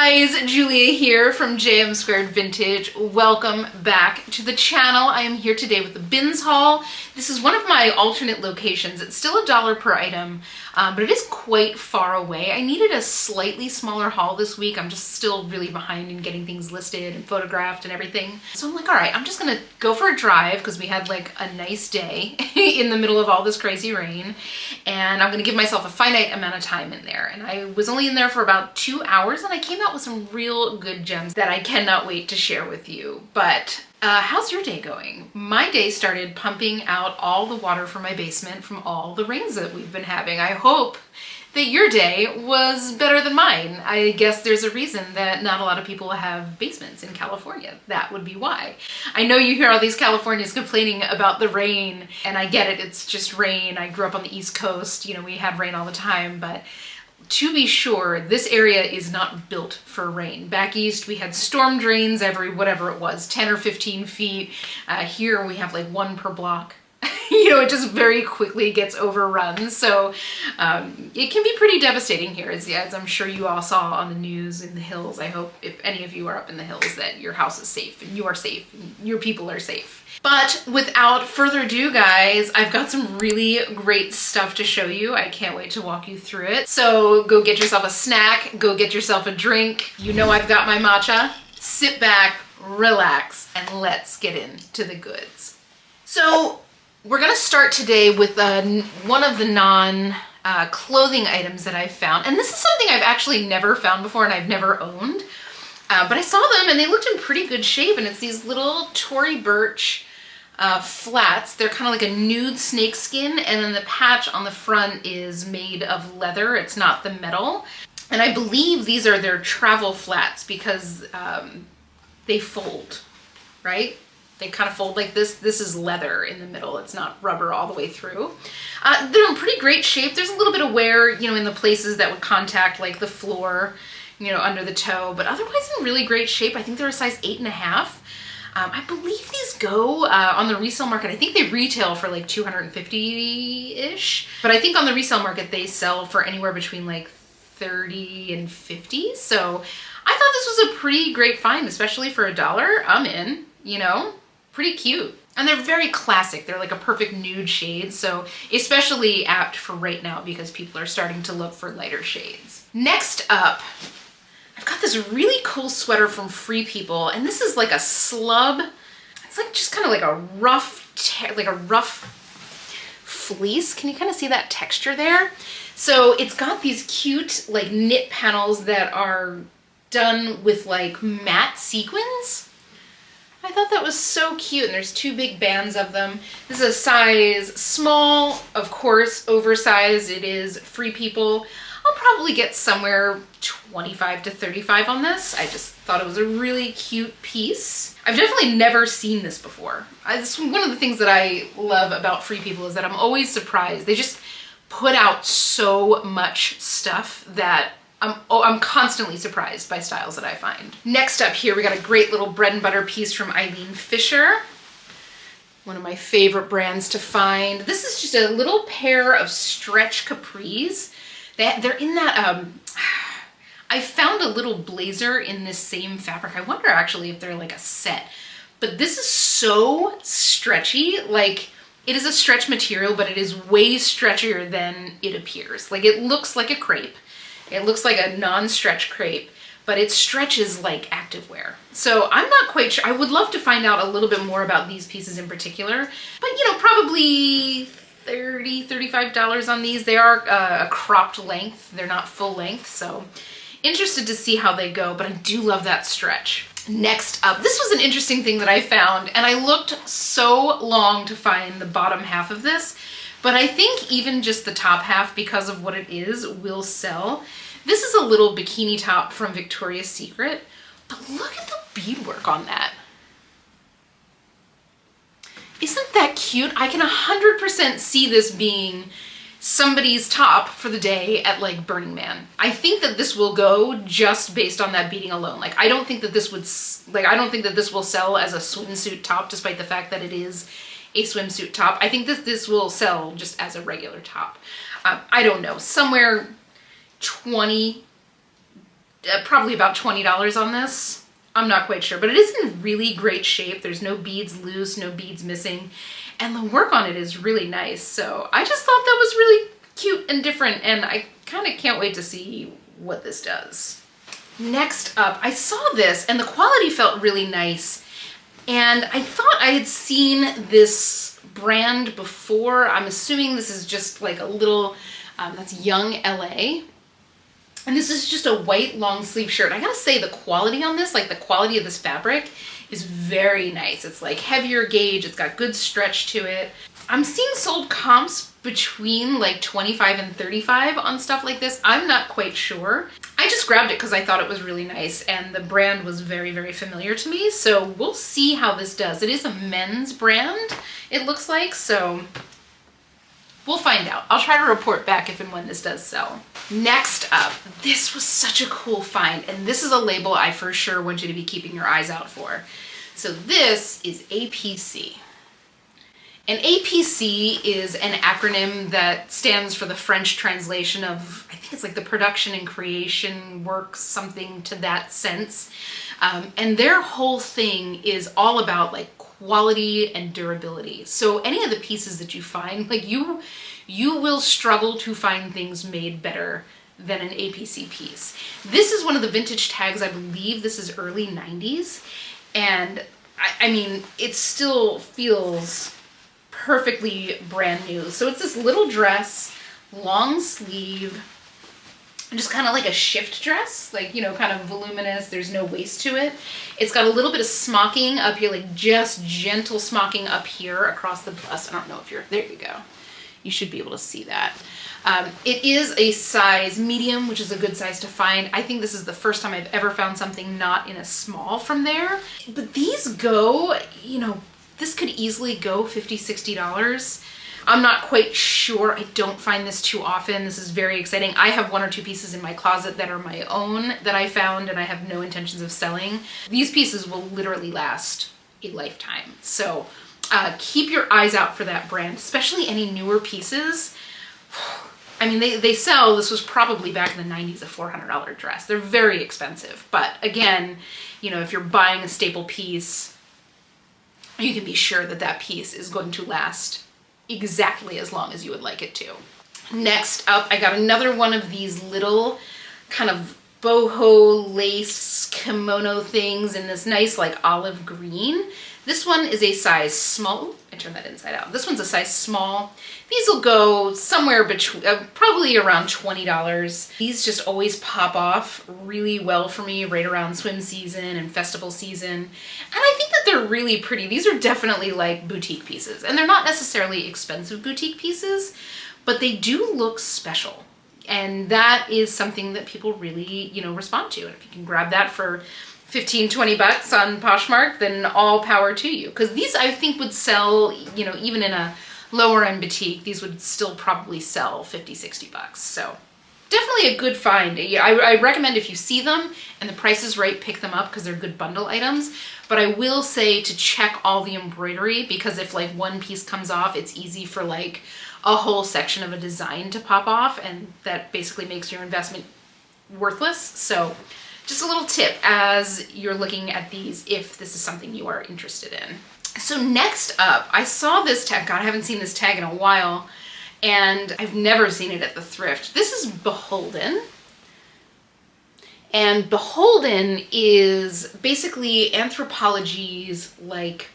guys, Julia here from JM Squared Vintage. Welcome back to the channel. I am here today with the bins haul. This is one of my alternate locations. It's still $1 per item, but it is quite far away. I needed a slightly smaller haul this week. I'm just still really behind in getting things listed and photographed and everything. So I'm like, all right, I'm just gonna go for a drive because we had like a nice day in the middle of all this crazy rain. And I'm gonna give myself a finite amount of time in there. And I was only in there for about 2 hours and I came out with some real good gems that I cannot wait to share with you. But how's your day going? My day started pumping out all the water from my basement from all the rains that we've been having. I hope that your day was better than mine. I guess there's a reason that not a lot of people have basements in California. That would be why. I know you hear all these Californians complaining about the rain, and I get it, it's just rain. I grew up on the East Coast, you know, we had rain all the time, but to be sure, this area is not built for rain. Back east, we had storm drains every, whatever it was, 10 or 15 feet. Here we have like one per block. You know, it just very quickly gets overrun. So it can be pretty devastating here, as I'm sure you all saw on the news in the hills. I hope if any of you are up in the hills that your house is safe and you are safe and your people are safe. But without further ado, guys, I've got some really great stuff to show you. I can't wait to walk you through it. So go get yourself a snack, go get yourself a drink. You know I've got my matcha. Sit back, relax, and let's get into the goods. So we're gonna start today with one of the non-clothing items that I've found. And this is something I've actually never found before and I've never owned. But I saw them and they looked in pretty good shape, and it's these little Tory Burch flats. They're kind of like a nude snake skin, and then the patch on the front is made of leather. It's not the metal. And I believe these are their travel flats because they fold, right? They kind of fold like this. This is leather in the middle. It's not rubber all the way through. They're in pretty great shape. There's a little bit of wear, you know, in the places that would contact like the floor, you know, under the toe, but otherwise in really great shape. I think they're a size 8.5. I believe these go on the resale market. I think they retail for like 250-ish, but I think on the resale market they sell for anywhere between like 30 and 50. So I thought this was a pretty great find, especially for $1. I'm in, you know, pretty cute. And they're very classic. They're like a perfect nude shade, so especially apt for right now because people are starting to look for lighter shades. Next up, I've got this really cool sweater from Free People, and this is like a slub. It's like just kind of like a rough fleece. Can you kind of see that texture there? So it's got these cute like knit panels that are done with like matte sequins. I thought that was so cute, and there's 2 big bands of them. This is a size small, of course, oversized. It is Free People. I'll probably get somewhere 25 to 35 on this. I just thought it was a really cute piece. I've definitely never seen this before. This is one of the things that I love about Free People is that I'm always surprised. They just put out so much stuff that I'm constantly surprised by styles that I find. Next up here, we got a great little bread and butter piece from Eileen Fisher. One of my favorite brands to find. This is just a little pair of stretch capris. They're in that, I found a little blazer in this same fabric. I wonder actually if they're like a set, but this is so stretchy. Like, it is a stretch material, but it is way stretchier than it appears. Like, it looks like a crepe. It looks like a non-stretch crepe, but it stretches like activewear. So I'm not quite sure. I would love to find out a little bit more about these pieces in particular, but you know, probably $30, $35 on these. They are a cropped length. They're not full length, so interested to see how they go, but I do love that stretch. Next up, this was an interesting thing that I found, and I looked so long to find the bottom half of this, but I think even just the top half, because of what it is, will sell. This is a little bikini top from Victoria's Secret, but look at the beadwork on that. Isn't that cute? I can 100% see this being somebody's top for the day at like Burning Man. I think that this will go just based on that beading alone. Like, I don't think that this would, I don't think that this will sell as a swimsuit top, despite the fact that it is a swimsuit top. I think that this will sell just as a regular top. I don't know, somewhere 20 probably about $20 on this. I'm not quite sure, but it is in really great shape. There's no beads loose, no beads missing, and the work on it is really nice. So I just thought that was really cute and different, and I kind of can't wait to see what this does. Next up, I saw this and the quality felt really nice, and I thought I had seen this brand before. I'm assuming this is just like a little, that's Young LA. And this is just a white long sleeve shirt. I gotta say the quality on this, like the quality of this fabric is very nice. It's like heavier gauge, it's got good stretch to it. I'm seeing sold comps between like 25 and 35 on stuff like this. I'm not quite sure. I just grabbed it because I thought it was really nice and the brand was very, very familiar to me. So we'll see how this does. It is a men's brand, it looks like, so we'll find out. I'll try to report back if and when this does sell. Next up, this was such a cool find, and this is a label I for sure want you to be keeping your eyes out for. So this is APC. And APC is an acronym that stands for the French translation of, I think it's like the production and creation works, something to that sense. And their whole thing is all about like quality and durability. So any of the pieces that you find, like you will struggle to find things made better than an APC piece. This is one of the vintage tags, I believe this is early 90s. And I mean, it still feels perfectly brand new. So it's this little dress, long sleeve, just kind of like a shift dress, like, you know, kind of voluminous. There's no waist to it. It's got a little bit of smocking up here, like just gentle smocking up here across the bust. I don't know if you're, there you go. You should be able to see that. It is a size medium, which is a good size to find. I think this is the first time I've ever found something not in a small from there. But these go, you know, this could easily go $50, $60. I'm not quite sure. I don't find this too often. This is very exciting. I have one or two pieces in my closet that are my own that I found and I have no intentions of selling. These pieces will literally last a lifetime. So keep your eyes out for that brand, especially any newer pieces. I mean, they sell, this was probably back in the 90s, a $400 dress. They're very expensive. But again, you know, if you're buying a staple piece, you can be sure that that piece is going to last exactly as long as you would like it to. Next up, I got another one of these little kind of boho lace kimono things in this nice like olive green. This one is a size small. I turned that inside out. This one's a size small. These will go somewhere between, probably around $20. These just always pop off really well for me right around swim season and festival season. And I think that they're really pretty. These are definitely like boutique pieces. And they're not necessarily expensive boutique pieces, but they do look special. And that is something that people really, you know, respond to. And if you can grab that for 15, 20 bucks on Poshmark, then all power to you. Because these I think would sell, you know, even in a lower end boutique, these would still probably sell 50, 60 bucks. So definitely a good find. I recommend if you see them and the price is right, pick them up because they're good bundle items. But I will say to check all the embroidery, because if like one piece comes off, it's easy for like a whole section of a design to pop off, and that basically makes your investment worthless. So just a little tip as you're looking at these if this is something you are interested in. So next up, I saw this tag. God, I haven't seen this tag in a while, and I've never seen it at the thrift. This is Beholden. And Beholden is basically Anthropologie's like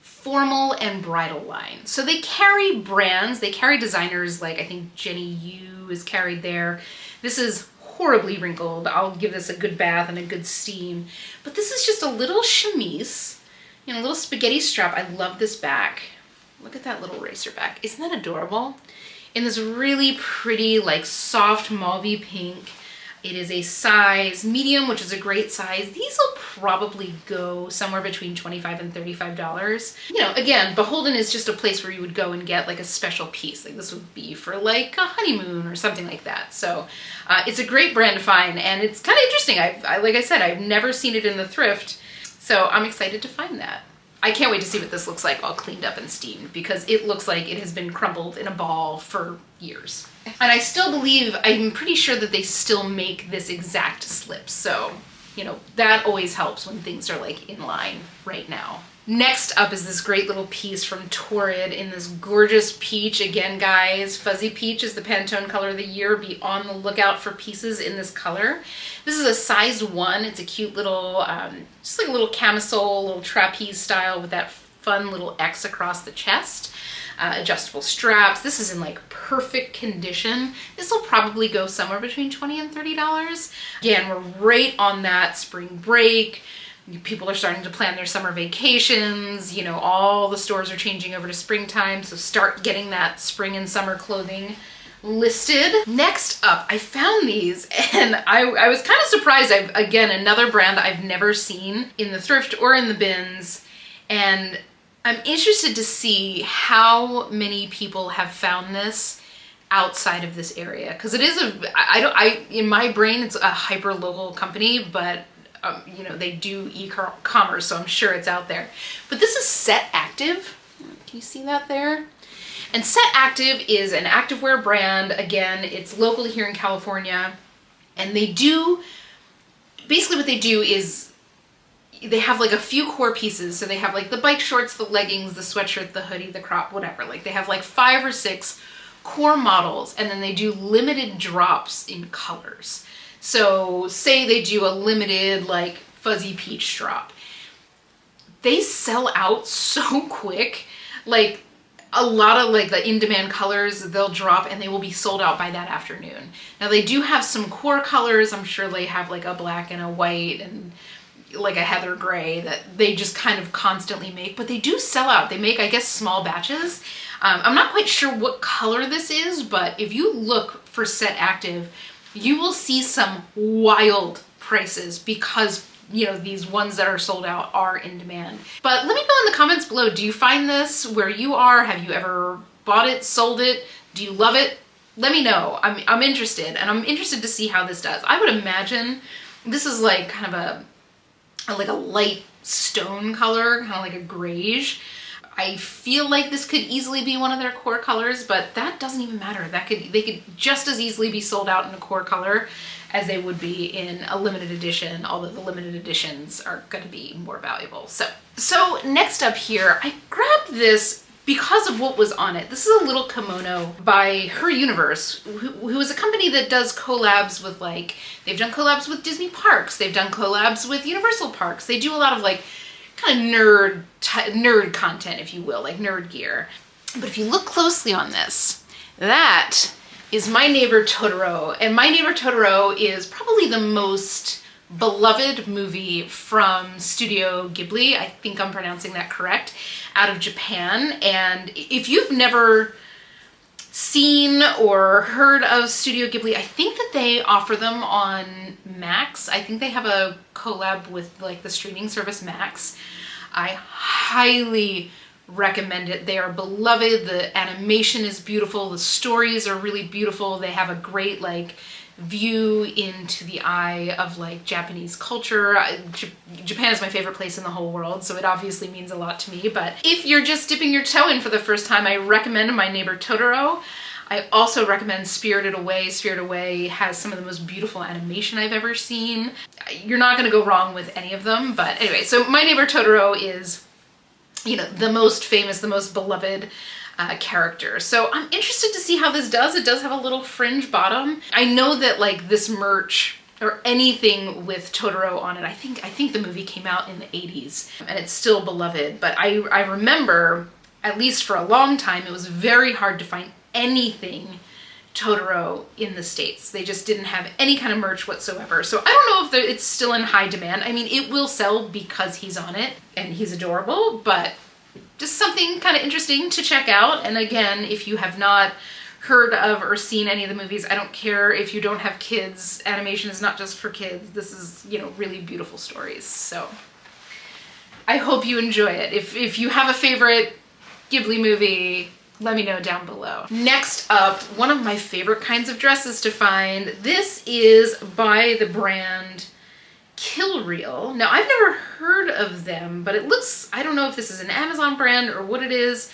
formal and bridal line. So they carry brands, they carry designers like I think Jenny Yu is carried there. This is horribly wrinkled. I'll give this a good bath and a good steam. But this is just a little chemise, you know, a little spaghetti strap. I love this back. Look at that little racer back. Isn't that adorable? In this really pretty, like soft mauve pink. It is a size medium, which is a great size. These will probably go somewhere between $25 and $35. You know, again, Beholden is just a place where you would go and get like a special piece. Like this would be for like a honeymoon or something like that. So it's a great brand to find, and it's kind of interesting. Like I said, I've never seen it in the thrift, so I'm excited to find that. I can't wait to see what this looks like all cleaned up and steamed, because it looks like it has been crumbled in a ball for years. And I still believe, I'm pretty sure that they still make this exact slip. So, you know, that always helps when things are like in line right now. Next up is this great little piece from Torrid in this gorgeous peach. Again, guys, fuzzy peach is the Pantone color of the year. Be on the lookout for pieces in this color. This is a size 1. It's a cute little, just like a little camisole, little trapeze style with that fun little X across the chest. Adjustable straps. This is in like perfect condition. This will probably go somewhere between $20 and $30. Again, we're right on that spring break. People are starting to plan their summer vacations. You know, all the stores are changing over to springtime, so start getting that spring and summer clothing listed. Next up, I found these and I was kind of surprised. Again, another brand I've never seen in the thrift or in the bins, and I'm interested to see how many people have found this outside of this area, because it is in my brain it's a hyper local company, but you know, they do e-commerce, so I'm sure it's out there. But this is Set Active. Can you see that there? And Set Active is an activewear brand. Again, it's locally here in California. And they do, basically what they do is they have like a few core pieces. So they have like the bike shorts, the leggings, the sweatshirt, the hoodie, the crop, whatever. Like they have like 5 or 6 core models, and then they do limited drops in colors. So say they do a limited like fuzzy peach drop. They sell out so quick. Like a lot of like the in-demand colors, they'll drop and they will be sold out by that afternoon. Now they do have some core colors. I'm sure they have like a black and a white and like a heather gray that they just kind of constantly make, but they do sell out. They make, I guess, small batches. I'm not quite sure what color this is, but if you look for Set Active, you will see some wild prices because, you know, these ones that are sold out are in demand. But let me know in the comments below, do you find this where you are? Have you ever bought it, sold it? Do you love it? Let me know. I'm interested, and I'm interested to see how this does. I would imagine this is like kind of a light stone color, kind of like a grayish. I feel like this could easily be one of their core colors, but that doesn't even matter. They could just as easily be sold out in a core color as they would be in a limited edition, although the limited editions are going to be more valuable. So next up here, I grabbed this because of what was on it. This is a little kimono by Her Universe, who is a company that does collabs with, like, they've done collabs with Disney parks, they've done collabs with Universal parks. They do a lot of like kind of nerd content, if you will, like nerd gear. But if you look closely on this, that is My Neighbor Totoro. And My Neighbor Totoro is probably the most beloved movie from Studio Ghibli. I think I'm pronouncing that correct, out of Japan. And if you've never seen or heard of Studio Ghibli, I think that they offer them on Max. I think they have a collab with like the streaming service Max. I highly recommend it. They are beloved. The animation is beautiful. The stories are really beautiful. They have a great like view into the eye of like Japanese culture. Japan is my favorite place in the whole world, so it obviously means a lot to me. But if you're just dipping your toe in for the first time, I recommend My Neighbor Totoro. I also recommend Spirited Away. Spirited Away has some of the most beautiful animation I've ever seen. You're not going to go wrong with any of them. But anyway, so My Neighbor Totoro is, you know, the most famous, the most beloved character. So I'm interested to see how this does. It does have a little fringe bottom. I know that like this merch or anything with Totoro on it, I think the movie came out in the 80s and it's still beloved. But I remember, at least for a long time, it was very hard to find anything Totoro in the States. They just didn't have any kind of merch whatsoever. So I don't know if it's still in high demand. I mean, it will sell because he's on it and he's adorable, but just something kind of interesting to check out. And again, if you have not heard of or seen any of the movies, I don't care if you don't have kids. Animation is not just for kids. This is, you know, really beautiful stories. So I hope you enjoy it. If you have a favorite Ghibli movie, let me know down below. Next up, one of my favorite kinds of dresses to find. This is by the brand Kill Real. Now, I've never heard of them, but it looks, I don't know if this is an Amazon brand or what it is.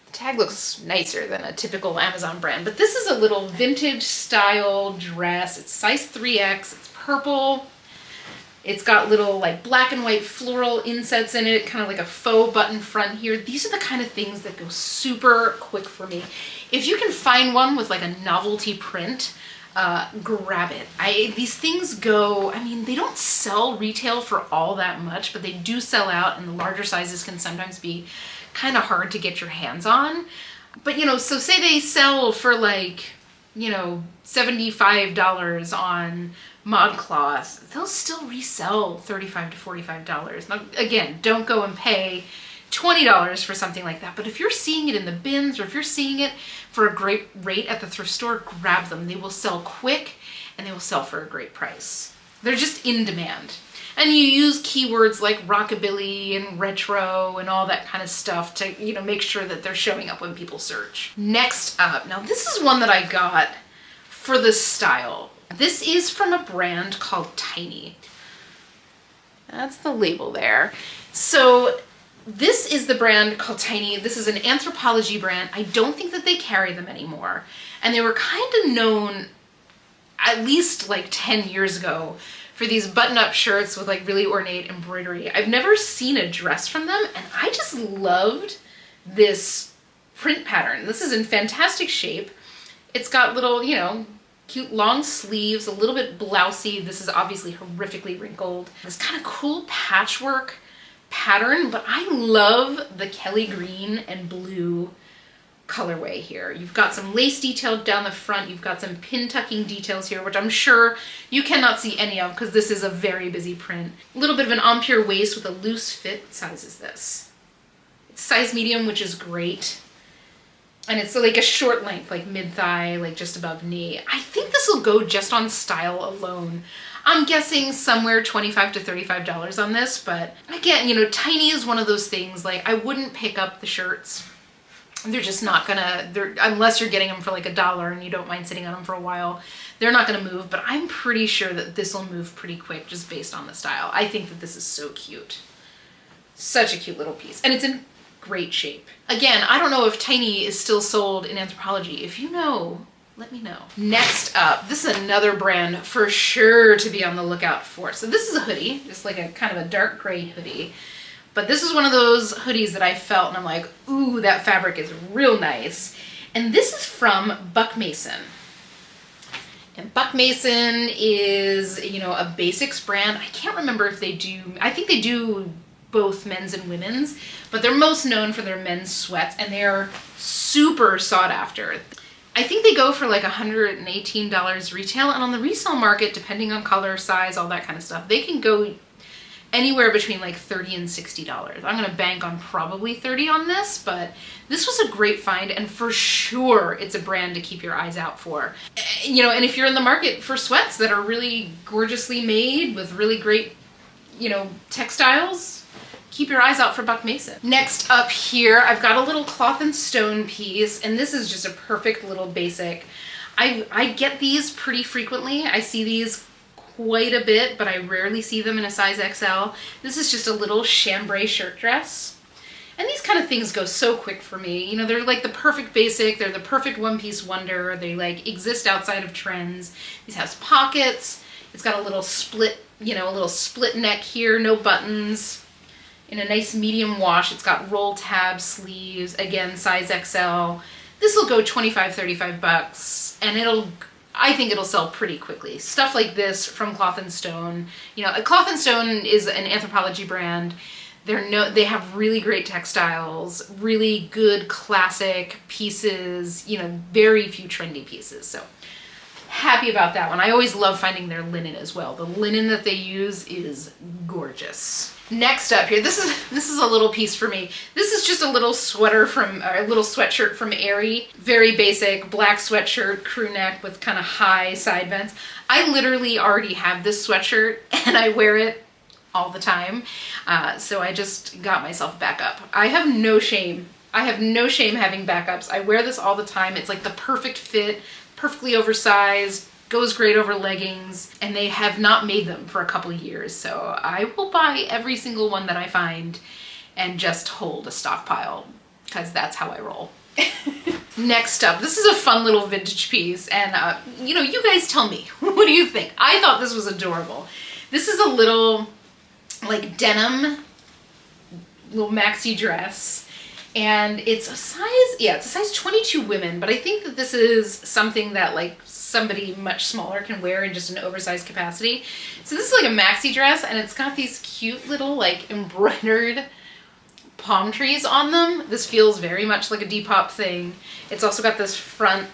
The tag looks nicer than a typical Amazon brand, but this is a little vintage style dress. It's size 3X, it's purple. It's got little like black and white floral insets in it, kind of like a faux button front here. These are the kind of things that go super quick for me. If you can find one with like a novelty print, grab it. These things go, I mean, they don't sell retail for all that much, but they do sell out, and the larger sizes can sometimes be kind of hard to get your hands on. But, you know, so say they sell for like, you know, $75 on ModCloth, they'll still resell $35 to $45. Now, again, don't go and pay $20 for something like that. But if you're seeing it in the bins, or if you're seeing it for a great rate at the thrift store, grab them. They will sell quick, and they will sell for a great price. They're just in demand. And you use keywords like rockabilly and retro and all that kind of stuff to, you know, make sure that they're showing up when people search. Next up, now this is one that I got for the style. This is from a brand called Tiny. That's the label there. So this is the brand called Tiny. This is an Anthropologie brand. I don't think that they carry them anymore. And they were kind of known, at least like 10 years ago, for these button-up shirts with like really ornate embroidery. I've never seen a dress from them, and I just loved this print pattern. This is in fantastic shape. It's got little, you know, cute long sleeves, a little bit blousy. This is obviously horrifically wrinkled. This kind of cool patchwork pattern, but I love the Kelly green and blue colorway here. You've got some lace detail down the front. You've got some pin tucking details here, which I'm sure you cannot see any of because this is a very busy print. A little bit of an empire waist with a loose fit. What size is this? It's size medium, which is great. And it's like a short length, like mid-thigh, like just above knee. I think this will go just on style alone. I'm guessing somewhere $25 to $35 on this, but again, you know, Tiny is one of those things, like I wouldn't pick up the shirts. They're just not gonna, unless you're getting them for like $1 and you don't mind sitting on them for a while, they're not gonna move, but I'm pretty sure that this will move pretty quick just based on the style. I think that this is so cute. Such a cute little piece. And it's in great shape. Again, I don't know if Tiny is still sold in Anthropologie. If you know, let me know. Next up, this is another brand for sure to be on the lookout for. So this is a hoodie, just like a kind of a dark gray hoodie. But this is one of those hoodies that I felt and I'm like, ooh, that fabric is real nice. And this is from Buck Mason. And Buck Mason is, you know, a basics brand. I can't remember if they do, I think they do both men's and women's, but they're most known for their men's sweats, and they're super sought after. I think they go for like $118 retail, and on the resale market, depending on color, size, all that kind of stuff, they can go anywhere between like $30 and $60. I'm gonna bank on probably 30 on this, but this was a great find, and for sure it's a brand to keep your eyes out for. You know, and if you're in the market for sweats that are really gorgeously made with really great, you know, textiles, keep your eyes out for Buck Mason. Next up here, I've got a little cloth and stone piece, and this is just a perfect little basic. I get these pretty frequently. I see these quite a bit, but I rarely see them in a size XL. This is just a little chambray shirt dress. And these kind of things go so quick for me. You know, they're like the perfect basic. They're the perfect one-piece wonder. They like exist outside of trends. These has pockets. It's got a little split, you know, a little split neck here, no buttons. In a nice medium wash. It's got roll tab sleeves, again, size XL. This will go $25, $35, and I think it'll sell pretty quickly. Stuff like this from Cloth and Stone. You know, Cloth and Stone is an Anthropologie brand. They have really great textiles, really good classic pieces, you know, very few trendy pieces. So happy about that one. I always love finding their linen as well. The linen that they use is gorgeous. Next up here, this is a little piece for me. This is just a little sweater a little sweatshirt from Aerie. Very basic, black sweatshirt, crew neck with kind of high side vents. I literally already have this sweatshirt and I wear it all the time. So I just got myself back up. I have no shame. I have no shame having backups. I wear this all the time. It's like the perfect fit, perfectly oversized, goes great over leggings, and they have not made them for a couple years. So I will buy every single one that I find and just hold a stockpile, because that's how I roll. Next up, this is a fun little vintage piece, and you know, you guys tell me, what do you think? I thought this was adorable. This is a little like denim little maxi dress, and it's a size, yeah, it's a size 22 women, but I think that this is something that like somebody much smaller can wear in just an oversized capacity. So this is like a maxi dress, and it's got these cute little like embroidered palm trees on them. This feels very much like a Depop thing. It's also got this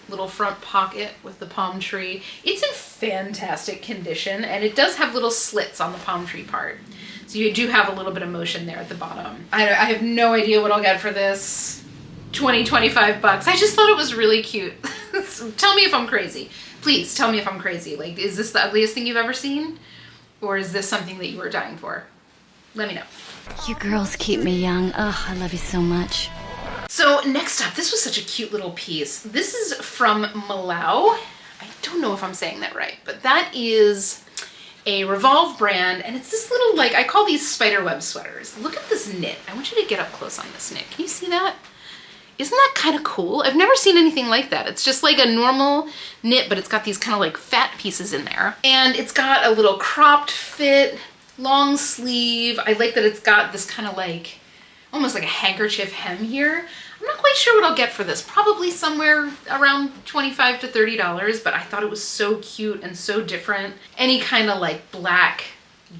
little front pocket with the palm tree. It's in fantastic condition, and it does have little slits on the palm tree part. So you do have a little bit of motion there at the bottom. I have no idea what I'll get for this. 25 bucks. I just thought it was really cute. Tell me if I'm crazy. Please tell me if I'm crazy. Like, is this the ugliest thing you've ever seen? Or is this something that you were dying for? Let me know. You girls keep me young. Oh, I love you so much. So next up, this was such a cute little piece. This is from Madewell. I don't know if I'm saying that right, but that is a Revolve brand, and it's this little, like, I call these spiderweb sweaters. Look at this knit. I want you to get up close on this knit. Can you see that? Isn't that kind of cool? I've never seen anything like that. It's just like a normal knit, but it's got these kind of like fat pieces in there. And it's got a little cropped fit, long sleeve. I like that it's got this kind of like, almost like a handkerchief hem here. I'm not quite sure what I'll get for this. Probably somewhere around $25 to $30, but I thought it was so cute and so different. Any kind of like black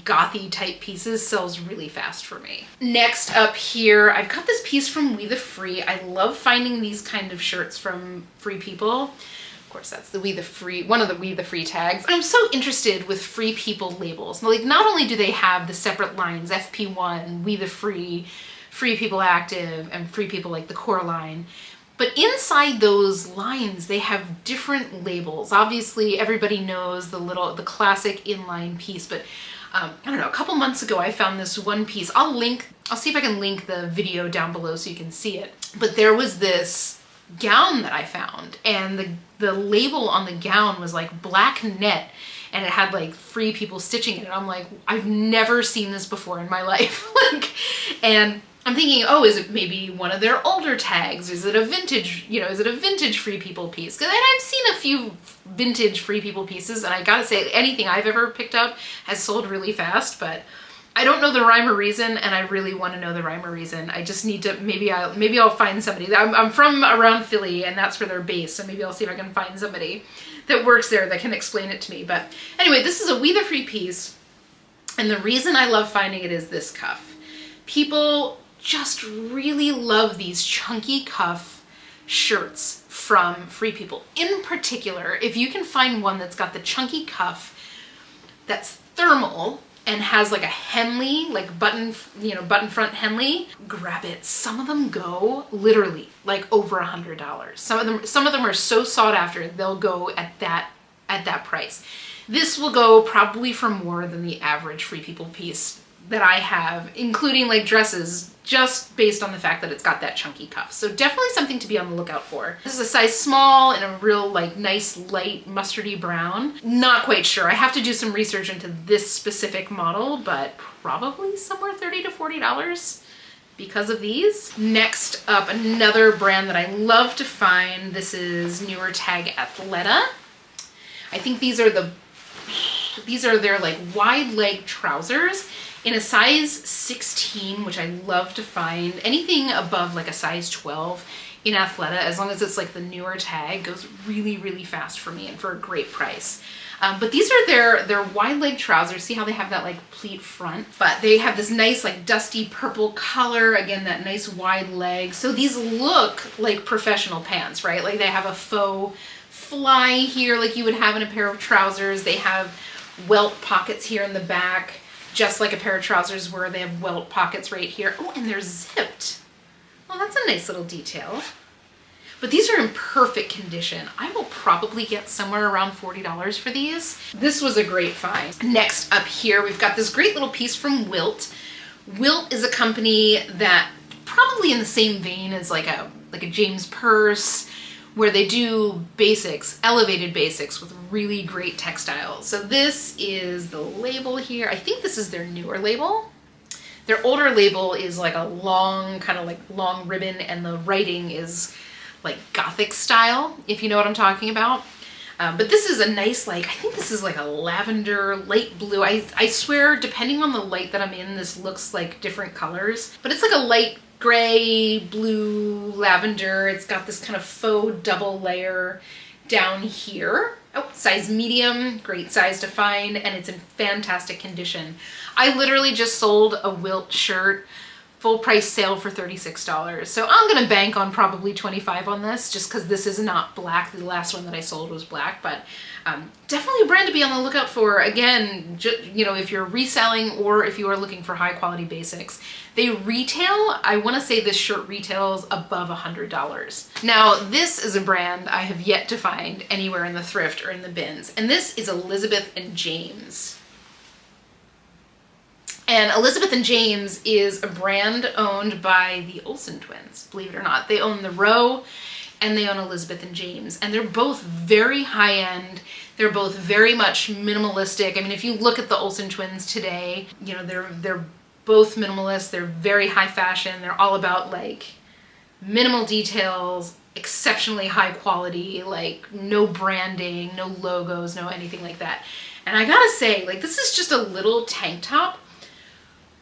gothy type pieces sells really fast for me. Next up here, I've got this piece from We The Free. I love finding these kind of shirts from Free People. Of course, that's the We The Free, one of the We The Free tags. And I'm so interested with Free People labels. Like, not only do they have the separate lines, FP1, We The Free, Free People Active, and Free People like the core line, but inside those lines, they have different labels. Obviously, everybody knows the classic inline piece, but I don't know, a couple months ago, I found this one piece. I'll see if I can link the video down below so you can see it. But there was this gown that I found, and the label on the gown was like black net, and it had like Free People stitching in it. I'm like, I've never seen this before in my life. And I'm thinking, oh, is it maybe one of their older tags? Is it a vintage, is it a vintage Free People piece? Because I've seen a few vintage Free People pieces, and I gotta say, anything I've ever picked up has sold really fast, but I don't know the rhyme or reason, and I really want to know the rhyme or reason. I just need to, maybe I'll find somebody. I'm from around Philly, and that's where they're based, so maybe I'll see if I can find somebody that works there that can explain it to me. But anyway, this is a We The Free piece, and the reason I love finding it is this cuff. People just really love these chunky cuff shirts from Free People. In particular, if you can find one that's got the chunky cuff that's thermal and has like a Henley, like button front Henley, grab it. Some of them go literally like over $100. Some of them are so sought after, they'll go at that price. This will go probably for more than the average Free People piece that I have, including like dresses, just based on the fact that it's got that chunky cuff. So definitely something to be on the lookout for. This is a size small in a real like nice light mustardy brown. Not quite sure. I have to do some research into this specific model, but probably somewhere $30 to $40 because of these. Next up, another brand that I love to find. This is newer tag Athleta. I think these are their like wide leg trousers in a size 16, which I love to find. Anything above like a size 12 in Athleta, as long as it's like the newer tag, goes really, really fast for me and for a great price. But these are their wide leg trousers. See how they have that like pleat front, but they have this nice like dusty purple color. Again, that nice wide leg. So these look like professional pants, right? Like they have a faux fly here like you would have in a pair of trousers. They have welt pockets here in the back, just like a pair of trousers where they have welt pockets right here. Oh, and they're zipped. Well, that's a nice little detail. But these are in perfect condition. I will probably get somewhere around $40 for these. This was a great find. Next up here, we've got this great little piece from Wilt. Wilt is a company that probably in the same vein as like a James Purse, where they do basics, elevated basics with really great textiles. So this is the label here. I think this is their newer label. Their older label is like a long, kind of like long ribbon, and the writing is like Gothic style, if you know what I'm talking about. But this is a nice, like, I think this is like a lavender, light blue. I swear, depending on the light that I'm in, this looks like different colors. But it's like a light gray, blue, lavender. It's got this kind of faux double layer down here. Oh, size medium, great size to find, and it's in fantastic condition. I literally just sold a Wilt shirt, full price sale for $36. So I'm gonna bank on probably 25 on this, just because this is not black. The last one that I sold was black, but definitely a brand to be on the lookout for. Again, you know, if you're reselling or if you are looking for high quality basics, they retail, I wanna say this shirt retails above $100. Now, this is a brand I have yet to find anywhere in the thrift or in the bins, and this is Elizabeth and James. And Elizabeth and James is a brand owned by the Olsen twins, believe it or not. They own the Row and they own Elizabeth and James, and they're both very high end. They're both very much minimalistic. I mean, if you look at the Olsen twins today, you know, they're both minimalist. They're very high fashion. They're all about like minimal details, exceptionally high quality, like no branding, no logos, no anything like that. And I gotta say, like, this is just a little tank top,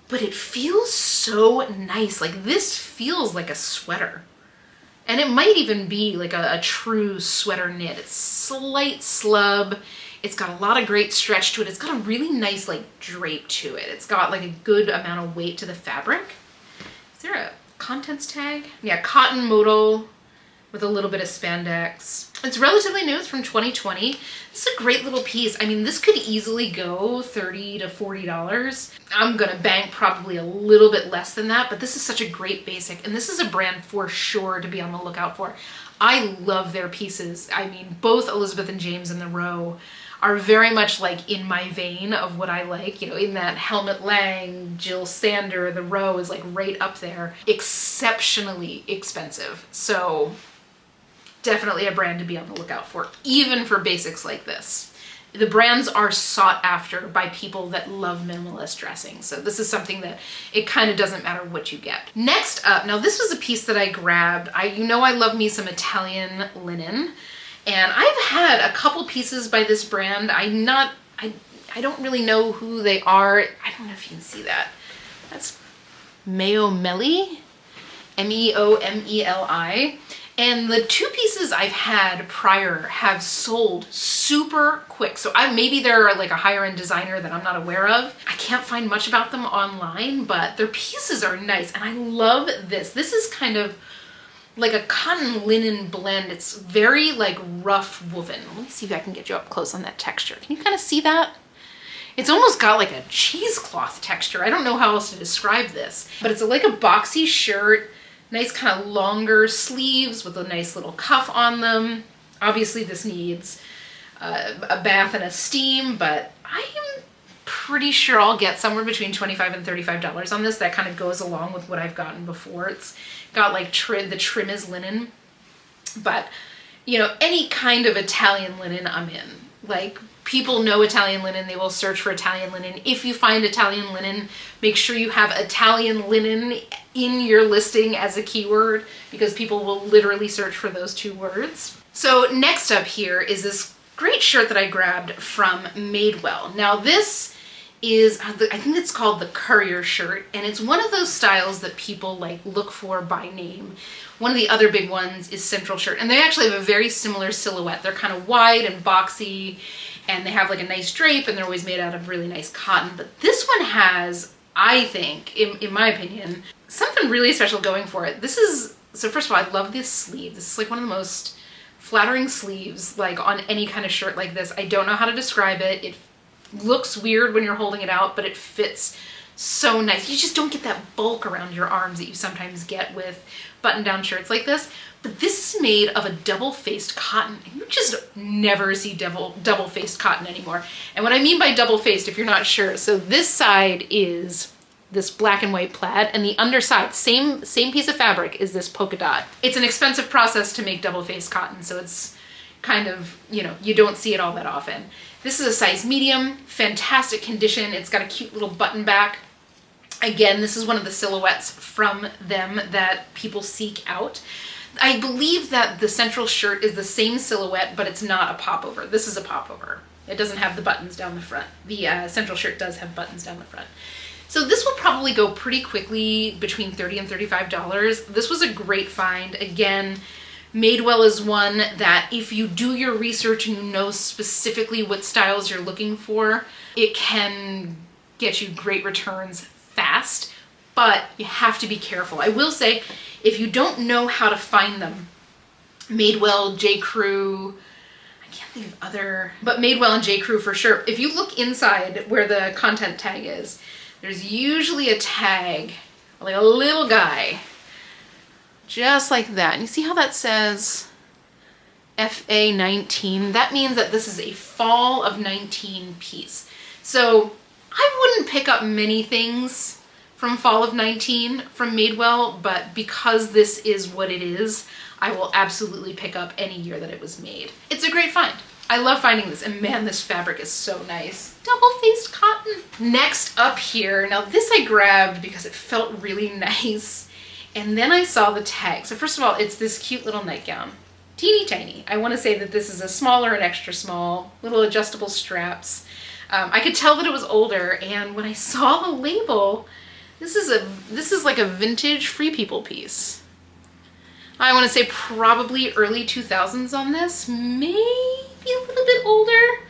but it feels so nice. Like, this feels like a sweater. And it might even be like a true sweater knit. It's slight slub. It's got a lot of great stretch to it. It's got a really nice like drape to it. It's got like a good amount of weight to the fabric. Is there a contents tag? Yeah, cotton modal with a little bit of spandex. It's relatively new, it's from 2020. This is a great little piece. I mean, this could easily go $30 to $40. I'm gonna bank probably a little bit less than that, but this is such a great basic, and this is a brand for sure to be on the lookout for. I love their pieces. I mean, both Elizabeth and James and the Row are very much like in my vein of what I like, you know, in that Helmut Lang, Jill Sander, the Row is like right up there. Exceptionally expensive. So definitely a brand to be on the lookout for, even for basics like this. The brands are sought after by people that love minimalist dressing. So this is something that it kind of doesn't matter what you get. Next up, now this was a piece that I grabbed. You know I love me some Italian linen, and I've had a couple pieces by this brand. I don't really know who they are. I don't know if you can see that. That's Meomeli, Meomeli. And the two pieces I've had prior have sold super quick. So maybe they're like a higher end designer that I'm not aware of. I can't find much about them online, but their pieces are nice. And I love this. This is kind of like a cotton linen blend. It's very like rough woven. Let me see if I can get you up close on that texture. Can you kind of see that? It's almost got like a cheesecloth texture. I don't know how else to describe this, but it's like a boxy shirt. Nice kind of longer sleeves with a nice little cuff on them. Obviously this needs a bath and a steam, but I am pretty sure I'll get somewhere between $25 and $35 on this. That kind of goes along with what I've gotten before. It's got like the trim is linen, but you know, any kind of Italian linen I'm in. Like, people know Italian linen, they will search for Italian linen. If you find Italian linen, make sure you have Italian linen in your listing as a keyword, because people will literally search for those two words. So next up here is this great shirt that I grabbed from Madewell. Now this is, I think it's called the courier shirt, and it's one of those styles that people like look for by name. One of the other big ones is Central Shirt, and they actually have a very similar silhouette. They're kind of wide and boxy, and they have like a nice drape, and they're always made out of really nice cotton. But this one has, I think, in my opinion, something really special going for it. This is, so first of all, I love this sleeve. This is like one of the most flattering sleeves like on any kind of shirt like this. I don't know how to describe it. It looks weird when you're holding it out, but it fits so nice. You just don't get that bulk around your arms that you sometimes get with button-down shirts like this. But this is made of a double-faced cotton. You just never see double-faced cotton anymore. And what I mean by double-faced, if you're not sure, so this side is this black and white plaid, and the underside, same piece of fabric, is this polka dot. It's an expensive process to make double-faced cotton, so it's kind of, you know, you don't see it all that often. This is a size medium, fantastic condition. It's got a cute little button back. Again, this is one of the silhouettes from them that people seek out. I believe that the central shirt is the same silhouette, but it's not a popover. This is a popover. It doesn't have the buttons down the front. The central shirt does have buttons down the front. So this will probably go pretty quickly, between $30 and $35. This was a great find. Again, Madewell is one that if you do your research and you know specifically what styles you're looking for, it can get you great returns fast, but you have to be careful. I will say, if you don't know how to find them, Madewell, J. Crew, I can't think of other, but Madewell and J. Crew for sure. If you look inside where the content tag is, there's usually a tag, like a little guy, just like that. And you see how that says FA19? That means that this is a fall of 19 piece. So I wouldn't pick up many things from fall of 19 from Madewell, but because this is what it is, I will absolutely pick up any year that it was made. It's a great find. I love finding this, and man, this fabric is so nice. Double-faced cotton. Next up here, now this I grabbed because it felt really nice, and then I saw the tag. So first of all, it's this cute little nightgown. Teeny tiny. I want to say that this is a smaller and extra small, little adjustable straps. I could tell that it was older, and when I saw the label, this is like a vintage Free People piece. I want to say probably early 2000s on this, maybe a little bit older.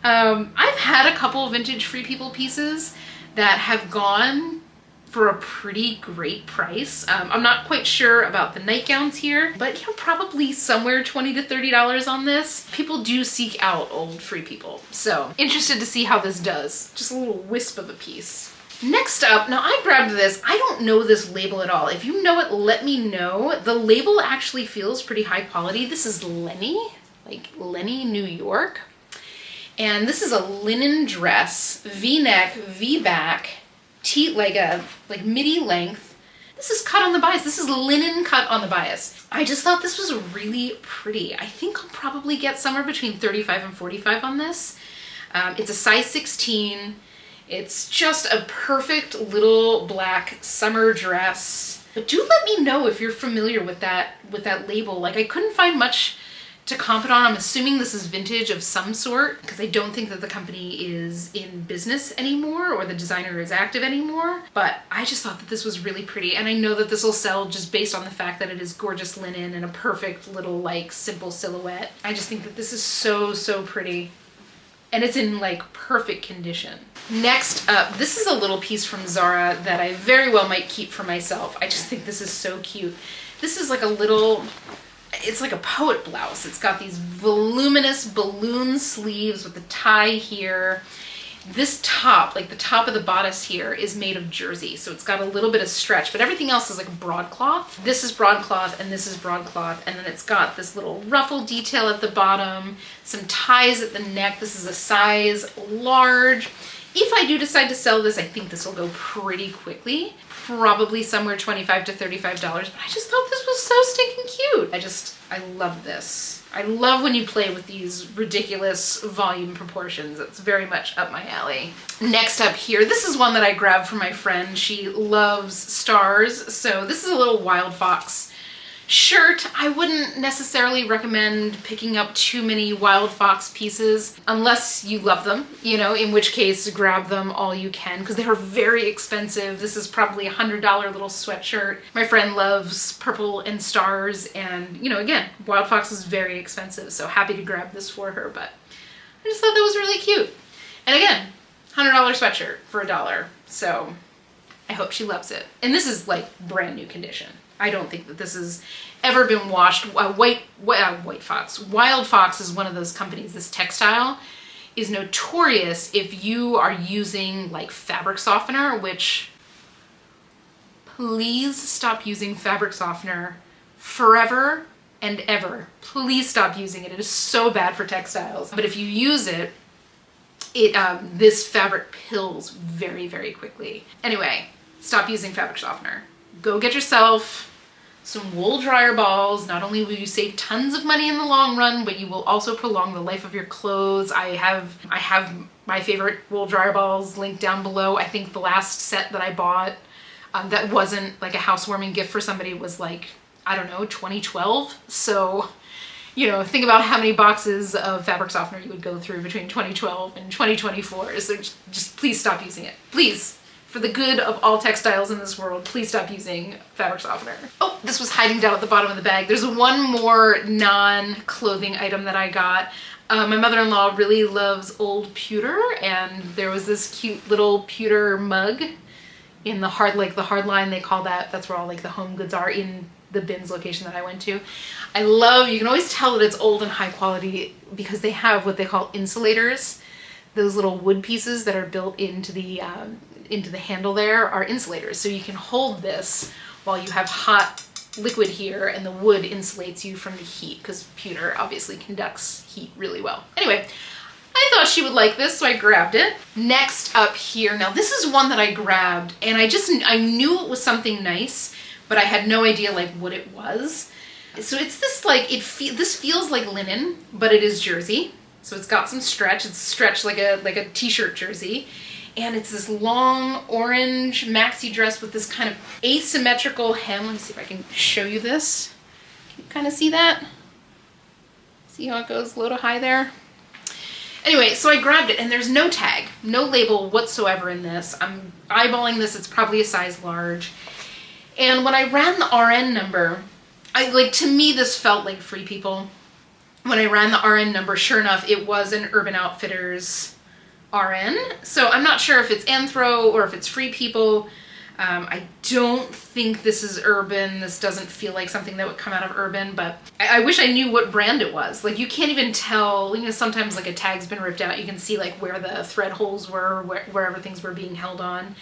I've had a couple vintage Free People pieces that have gone for a pretty great price. I'm not quite sure about the nightgowns here, but you know, probably somewhere $20 to $30 on this. People do seek out old Free People, so interested to see how this does. Just a little wisp of a piece. Next up, now I grabbed this. I don't know this label at all. If you know it, let me know. The label actually feels pretty high quality. This is Lenny, like Lenny, New York. And this is a linen dress, V-neck, V-back, like midi length. This is cut on the bias. This is linen cut on the bias. I just thought this was really pretty. I think I'll probably get somewhere between 35 and 45 on this. It's a size 16. It's just a perfect little black summer dress. But do let me know if you're familiar with that label. Like, I couldn't find much to comp it on. I'm assuming this is vintage of some sort, because I don't think that the company is in business anymore or the designer is active anymore. But I just thought that this was really pretty, and I know that this will sell just based on the fact that it is gorgeous linen and a perfect little like simple silhouette. I just think that this is so, so pretty. And it's in like perfect condition. Next up, this is a little piece from Zara that I very well might keep for myself. I just think this is so cute. This is like a little, it's like a poet blouse. It's got these voluminous balloon sleeves with the tie here. This top, like the top of the bodice here, is made of jersey, so it's got a little bit of stretch, but everything else is like broadcloth. This is broadcloth and this is broadcloth, and then it's got this little ruffle detail at the bottom, some ties at the neck. This is a size large. If I do decide to sell this, I think this will go pretty quickly, probably somewhere $25 to $35, but I just thought this was so stinking cute. I love this. I love when you play with these ridiculous volume proportions. It's very much up my alley. Next up here, this is one that I grabbed for my friend. She loves stars, so this is a little Wild Fox shirt. I wouldn't necessarily recommend picking up too many Wild Fox pieces unless you love them, you know, in which case grab them all you can, because they are very expensive. This is probably a $100 little sweatshirt. My friend loves purple and stars, and you know, again, Wild Fox is very expensive, so happy to grab this for her, but I just thought that was really cute. And again, $100 sweatshirt for $1, so I hope she loves it. And this is like brand new condition. I don't think that this has ever been washed. Wild Fox is one of those companies. This textile is notorious if you are using like fabric softener, which please stop using fabric softener forever and ever. Please stop using it. It is so bad for textiles. But if you use it, this fabric pills very, very quickly. Anyway, stop using fabric softener. Go get yourself some wool dryer balls. Not only will you save tons of money in the long run, but you will also prolong the life of your clothes. I have my favorite wool dryer balls linked down below. I think the last set that I bought that wasn't like a housewarming gift for somebody was like, I don't know, 2012. So, you know, think about how many boxes of fabric softener you would go through between 2012 and 2024. So just please stop using it. Please. For the good of all textiles in this world, please stop using fabric softener. Oh, this was hiding down at the bottom of the bag. There's one more non-clothing item that I got. My mother-in-law really loves old pewter, and there was this cute little pewter mug in the hard line, they call that. That's where all like the home goods are in the bins location that I went to. You can always tell that it's old and high quality because they have what they call insulators. Those little wood pieces that are built into the handle there are insulators. So you can hold this while you have hot liquid here, and the wood insulates you from the heat because pewter obviously conducts heat really well. Anyway, I thought she would like this, so I grabbed it. Next up here, now this is one that I grabbed, and I knew it was something nice, but I had no idea like what it was. So it's this like, this feels like linen, but it is jersey. So it's got some stretch. It's stretched like a t-shirt jersey. And it's this long orange maxi dress with this kind of asymmetrical hem. Let me see if I can show you this. Can you kind of see that? See how it goes low to high there? Anyway, so I grabbed it, and there's no tag, no label whatsoever in this. I'm eyeballing this, it's probably a size large. And when I ran the RN number, to me this felt like Free People. When I ran the RN number, sure enough, it was an Urban Outfitters RN. So I'm not sure if it's Anthro or if it's Free People. I don't think this is Urban. This doesn't feel like something that would come out of Urban, but I wish I knew what brand it was. Like, you can't even tell, sometimes like a tag's been ripped out. You can see like where the thread holes were, wherever things were being held on.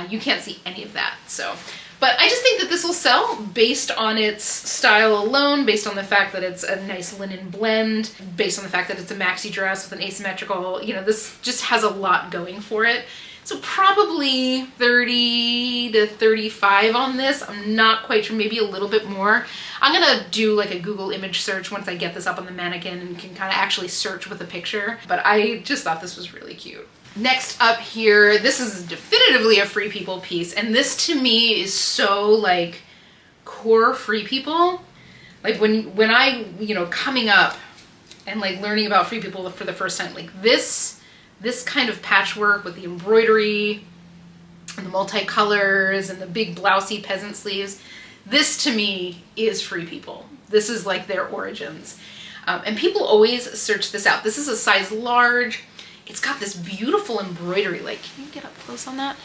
You can't see any of that. So, but I just think that this will sell based on its style alone, based on the fact that it's a nice linen blend, based on the fact that it's a maxi dress with an asymmetrical, this just has a lot going for it. So probably 30 to 35 on this. I'm not quite sure, maybe a little bit more. I'm gonna do like a Google image search once I get this up on the mannequin and can kind of actually search with a picture. But I just thought this was really cute. Next up here, this is definitively a Free People piece. And this to me is so like core Free People. Like when I, coming up and like learning about Free People for the first time, like this kind of patchwork with the embroidery and the multicolors and the big blousey peasant sleeves, this to me is Free People. This is like their origins. And people always search this out. This is a size large. It's got this beautiful embroidery. Like, can you get up close on that?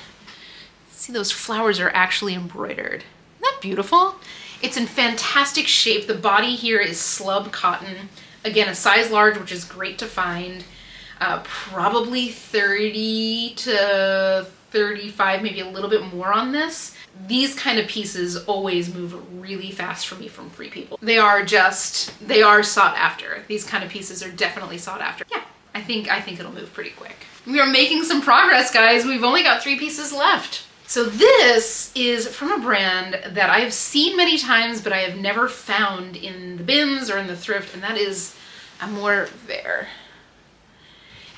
See, those flowers are actually embroidered. Isn't that beautiful? It's in fantastic shape. The body here is slub cotton. Again, a size large, which is great to find. Probably 30 to 35, maybe a little bit more on this. These kind of pieces always move really fast for me from Free People. They are sought after. These kind of pieces are definitely sought after. Yeah, I think it'll move pretty quick. We are making some progress, guys. We've only got 3 pieces left. So this is from a brand that I have seen many times, but I have never found in the bins or in the thrift, and that is Amour Vert.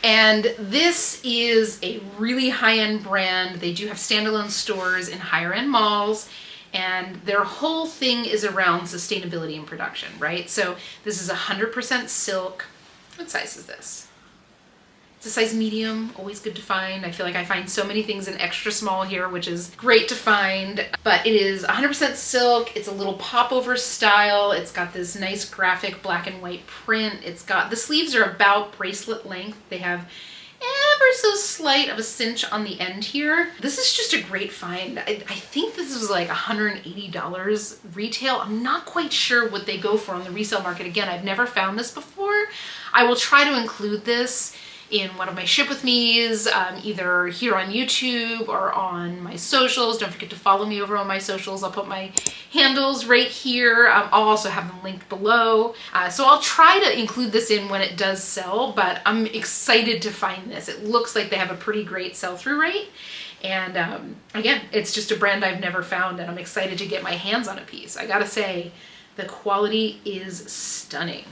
And this is a really high-end brand. They do have standalone stores in higher-end malls, and their whole thing is around sustainability in production, right? So this is 100% silk. What size is this? It's a size medium, always good to find. I feel like I find so many things in extra small here, which is great to find. But it is 100% silk. It's a little popover style. It's got this nice graphic black and white print. The sleeves are about bracelet length. They have ever so slight of a cinch on the end here. This is just a great find. I think this was like $180 retail. I'm not quite sure what they go for on the resale market. Again, I've never found this before. I will try to include this in one of my Ship With Me's, either here on YouTube or on my socials. Don't forget to follow me over on my socials. I'll put my handles right here. I'll also have them linked below. So I'll try to include this in when it does sell, but I'm excited to find this. It looks like they have a pretty great sell-through rate. And again, it's just a brand I've never found, and I'm excited to get my hands on a piece. I gotta say, the quality is stunning.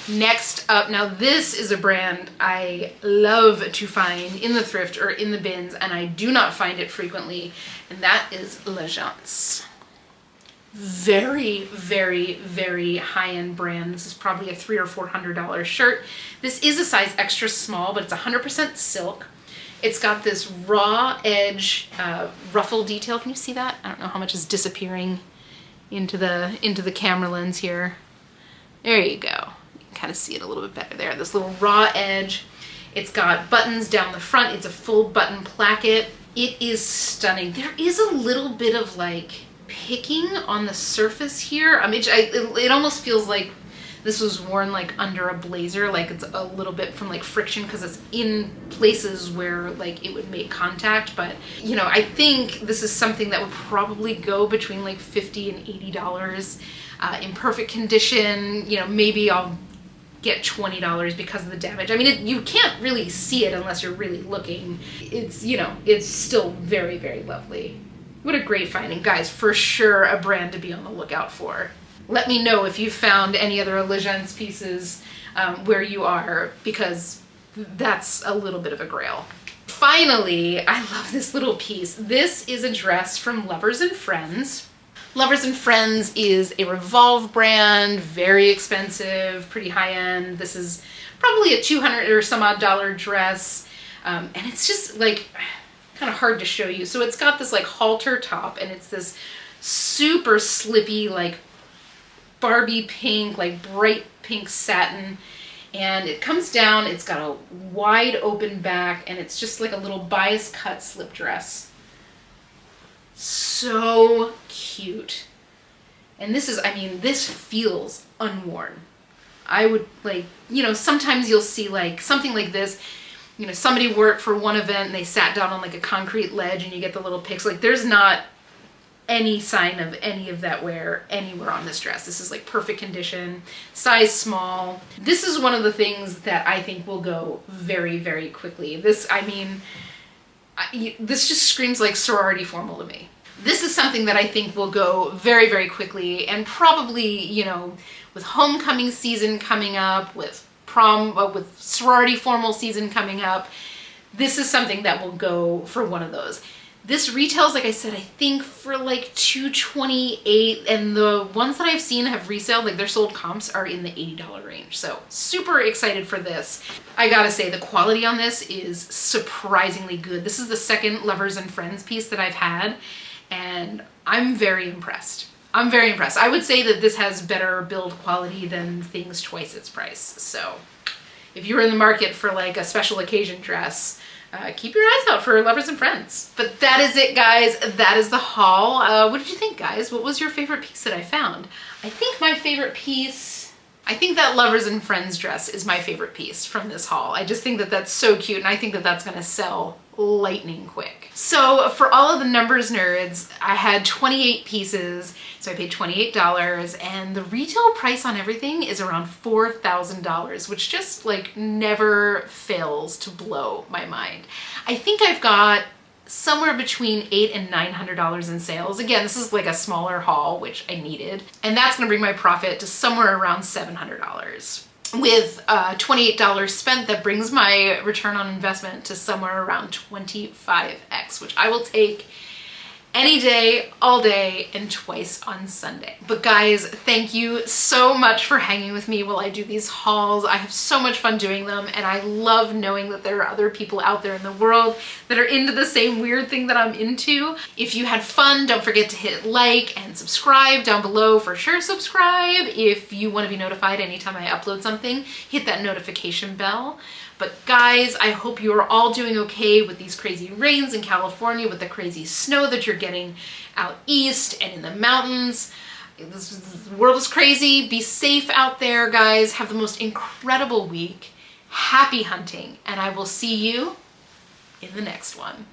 Next up, now this is a brand I love to find in the thrift or in the bins, and I do not find it frequently, and that is L'Agence. Very, very, very high-end brand. This is probably a $300 or $400 shirt. This is a size extra small, but it's 100% silk. It's got this raw edge ruffle detail. Can you see that? I don't know how much is disappearing into the camera lens here. There you go. You can kind of see it a little bit better there. This little raw edge. It's got buttons down the front. It's a full button placket. It is stunning. There is a little bit of like picking on the surface here. I mean, it almost feels like this was worn like under a blazer, like it's a little bit from like friction because it's in places where like it would make contact. But you know, I think this is something that would probably go between like $50 and $80 in perfect condition. You know, maybe I'll get $20 because of the damage. I mean, you can't really see it unless you're really looking. It's, you know, it's still very, very lovely. What a great finding. Guys, for sure a brand to be on the lookout for. Let me know if you've found any other L'Agence pieces where you are, because that's a little bit of a grail. Finally, I love this little piece. This is a dress from Lovers and Friends. Lovers and Friends is a Revolve brand, very expensive, pretty high end. This is probably a $200 or some odd dollar dress. And it's just like kind of hard to show you. So it's got this like halter top, and it's this super slippy, like Barbie pink, like bright pink satin, and it comes down. It's got a wide open back, and it's just like a little bias cut slip dress. So cute. And this is, I mean, this feels unworn. I would like, you know, sometimes you'll see like something like this, you know, somebody wore it for one event and they sat down on like a concrete ledge and you get the little pics. Like there's not any sign of any of that wear anywhere on this dress. This is like perfect condition, size small. This is one of the things that I think will go very, very quickly. This, I mean, this just screams like sorority formal to me. This is something that I think will go very, very quickly, and probably, you know, with homecoming season coming up, with prom, with sorority formal season coming up, this is something that will go for one of those. This retails, like I said, I think for like $228, and the ones that I've seen have resale, like their sold comps are in the $80 range. So super excited for this. I gotta say, the quality on this is surprisingly good. This is the second Lovers and Friends piece that I've had, and I'm very impressed. I'm very impressed. I would say that this has better build quality than things twice its price. So if you're in the market for like a special occasion dress, keep your eyes out for Lovers and Friends. But that is it, guys. That is the haul. What did you think, guys? What was your favorite piece that I found? I think my favorite piece, I think that Lovers and Friends dress is my favorite piece from this haul. I just think that that's so cute, and I think that that's gonna sell lightning quick. So for all of the numbers nerds, I had 28 pieces, so I paid $28, and the retail price on everything is around $4,000, which just like never fails to blow my mind. I think I've got somewhere between $800 and $900 in sales. Again, this is like a smaller haul, which I needed, and that's gonna bring my profit to somewhere around $700. With $28 spent, that brings my return on investment to somewhere around 25x, which I will take any day, all day, and twice on Sunday. But guys, thank you so much for hanging with me while I do these hauls. I have so much fun doing them, and I love knowing that there are other people out there in the world that are into the same weird thing that I'm into. If you had fun, don't forget to hit like and subscribe down below. For sure, subscribe. If you want to be notified anytime I upload something, hit that notification bell. But guys, I hope you are all doing okay with these crazy rains in California, with the crazy snow that you're getting out east and in the mountains. The world is crazy. Be safe out there, guys. Have the most incredible week, happy hunting, and I will see you in the next one.